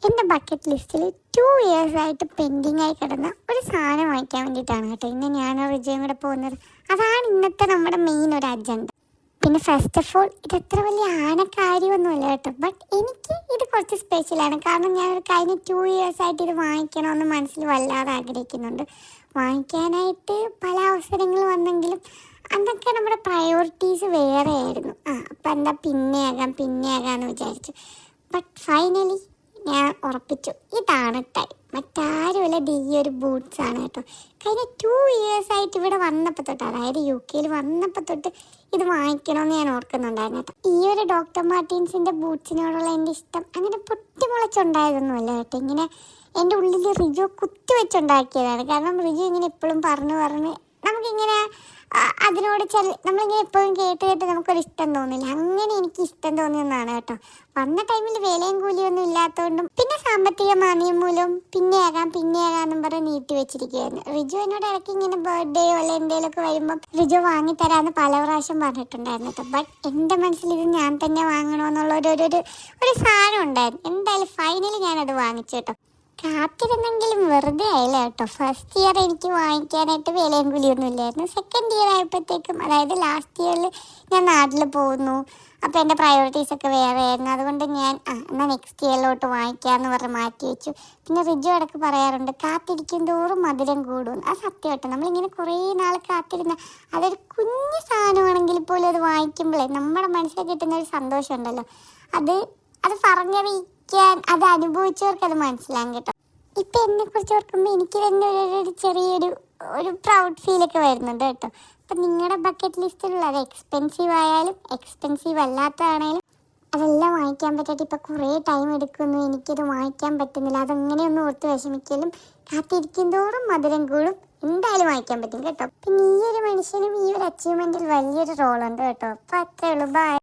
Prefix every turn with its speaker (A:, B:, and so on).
A: എൻ്റെ ബക്കറ്റ് ലിസ്റ്റിൽ 2 ഇയേഴ്സായിട്ട് പെൻഡിങ് ആയി കിടന്ന ഒരു സാധനം വാങ്ങിക്കാൻ വേണ്ടിയിട്ടാണ് കേട്ടോ ഇന്ന് ഞാനോ റിജയും കൂടെ പോകുന്നത്. അതാണ് ഇന്നത്തെ നമ്മുടെ മെയിൻ ഒരു അജണ്ട. പിന്നെ ഫസ്റ്റ് ഓഫ് ഓൾ ഇതത്ര വലിയ ആനക്കാര്യമൊന്നുമല്ല കേട്ടോ, ബട്ട് എനിക്ക് ഇത് കുറച്ച് സ്പെഷ്യലാണ്. കാരണം ഞാൻ കഴിഞ്ഞ 2 ഇയേഴ്സായിട്ട് ഇത് വാങ്ങിക്കണമെന്ന് മനസ്സിൽ വല്ലാതെ ആഗ്രഹിക്കുന്നുണ്ട്. വാങ്ങിക്കാനായിട്ട് പല അവസരങ്ങൾ വന്നെങ്കിലും അതൊക്കെ നമ്മുടെ പ്രയോറിറ്റീസ് വേറെ ആയിരുന്നു. അപ്പം എന്താ പിന്നെയാകാമെന്ന് വിചാരിച്ചു. ബട്ട് ഫൈനലി ഞാൻ ഉറപ്പിച്ചു, ഇതാണ് ടൈം. മറ്റാരുമല്ല, ഈ ഒരു ബൂട്ട്സ് ആണ് കേട്ടോ. കഴിഞ്ഞ 2 ഇയേഴ്സായിട്ട് ഇവിടെ വന്നപ്പോൾ തൊട്ട്, അതായത് UK വന്നപ്പോൾ തൊട്ട് ഇത് വാങ്ങിക്കണമെന്ന് ഞാൻ ഓർക്കുന്നുണ്ടായിരുന്നു കേട്ടോ. ഈ ഒരു ഡോക്ടർ മാർട്ടിൻസിൻ്റെ ബൂട്ട്സിനോടുള്ള എൻ്റെ ഇഷ്ടം അങ്ങനെ പൊട്ടിമുളച്ചുണ്ടായതൊന്നുമല്ല കേട്ടോ. ഇങ്ങനെ എൻ്റെ ഉള്ളിൽ റിജു കുത്തി വെച്ചുണ്ടാക്കിയതാണ്. കാരണം റിജു ഇങ്ങനെ എപ്പോഴും പറഞ്ഞ് നമുക്കിങ്ങനെ അതിനോട് നമ്മളിങ്ങനെ എപ്പോഴും കേട്ട് നമുക്കൊരു ഇഷ്ടം തോന്നില്ല. അങ്ങനെ എനിക്ക് ഇഷ്ടം തോന്നിയൊന്നാണ് കേട്ടോ. വന്ന ടൈമിൽ വിലയും കൂലിയൊന്നും ഇല്ലാത്തതുകൊണ്ടും പിന്നെ സാമ്പത്തിക മാന്ദ്യം മൂലം പിന്നെയാകാമെന്നും പറഞ്ഞ് നീട്ടി വെച്ചിരിക്കുകയായിരുന്നു. റിജു എന്നോട് ഇടയ്ക്ക് ഇങ്ങനെ ബർത്ത്ഡേയോ അല്ലെ എന്തെങ്കിലുമൊക്കെ വരുമ്പം റിജു വാങ്ങിത്തരാമെന്ന് പല പ്രാവശ്യം പറഞ്ഞിട്ടുണ്ടായിരുന്നു കേട്ടോ. ബട്ട് എൻ്റെ മനസ്സിൽ ഇത് ഞാൻ തന്നെ വാങ്ങണമെന്നുള്ള ഒരു സാധനം ഉണ്ടായിരുന്നു. എന്തായാലും ഫൈനലി ഞാനത് വാങ്ങിച്ചു കേട്ടോ. കാത്തിരുന്നെങ്കിലും വെറുതെ ആയില്ല കേട്ടോ. ഫസ്റ്റ് ഇയർ എനിക്ക് വാങ്ങിക്കാനായിട്ട് വിലയും കൂലിയൊന്നും ഇല്ലായിരുന്നു. സെക്കൻഡ് ഇയർ ആയപ്പോഴത്തേക്കും, അതായത് ലാസ്റ്റ് ഇയറിൽ ഞാൻ നാട്ടിൽ പോകുന്നു. അപ്പോൾ എൻ്റെ പ്രയോറിറ്റീസൊക്കെ വേറെ ആയിരുന്നു. അതുകൊണ്ട് ഞാൻ എന്നാൽ നെക്സ്റ്റ് ഇയറിലോട്ട് വാങ്ങിക്കാമെന്ന് പറഞ്ഞ് മാറ്റി വെച്ചു. പിന്നെ റിജു ഇടയ്ക്ക് പറയാറുണ്ട്, കാത്തിരിക്കും തോറും മധുരം കൂടും. അത് സത്യം കേട്ടോ. നമ്മളിങ്ങനെ കുറേ നാൾ കാത്തിരുന്ന അതൊരു കുഞ്ഞു സാധനമാണെങ്കിൽ പോലും അത് വാങ്ങിക്കുമ്പോഴേ നമ്മുടെ മനസ്സിൽ കിട്ടുന്ന ഒരു സന്തോഷം ഉണ്ടല്ലോ, അത് പറഞ്ഞറിയിക്കാൻ, അത് അനുഭവിച്ചവർക്ക് അത് മനസ്സിലാകും കേട്ടോ. ഇപ്പം എന്നെക്കുറിച്ച് ഓർക്കുമ്പോൾ എനിക്ക് തന്നെ ഒരു ചെറിയൊരു പ്രൗഡ് ഫീലൊക്കെ വരുന്നുണ്ട് കേട്ടോ. അപ്പം നിങ്ങളുടെ ബക്കറ്റ് ലിസ്റ്റിലുള്ള അത് എക്സ്പെൻസീവ് ആയാലും എക്സ്പെൻസീവ് അല്ലാത്തതാണേലും അതെല്ലാം വാങ്ങിക്കാൻ പറ്റിയിട്ട് ഇപ്പം കുറേ ടൈം എടുക്കുന്നു, എനിക്കത് വാങ്ങിക്കാൻ പറ്റുന്നില്ല. അതങ്ങനെയൊന്നും ഓർത്ത് വിഷമിക്കലും, കാത്തിരിക്കും തോറും മധുരം കൂടും. എന്തായാലും വാങ്ങിക്കാൻ പറ്റും കേട്ടോ. പിന്നെ ഈ ഒരു മനുഷ്യനും ഈ ഒരു അച്ചീവ്മെൻറ്റിൽ വലിയൊരു റോളുണ്ട് കേട്ടോ. അപ്പം അത്രേ ഉള്ളൂ. ബൈ.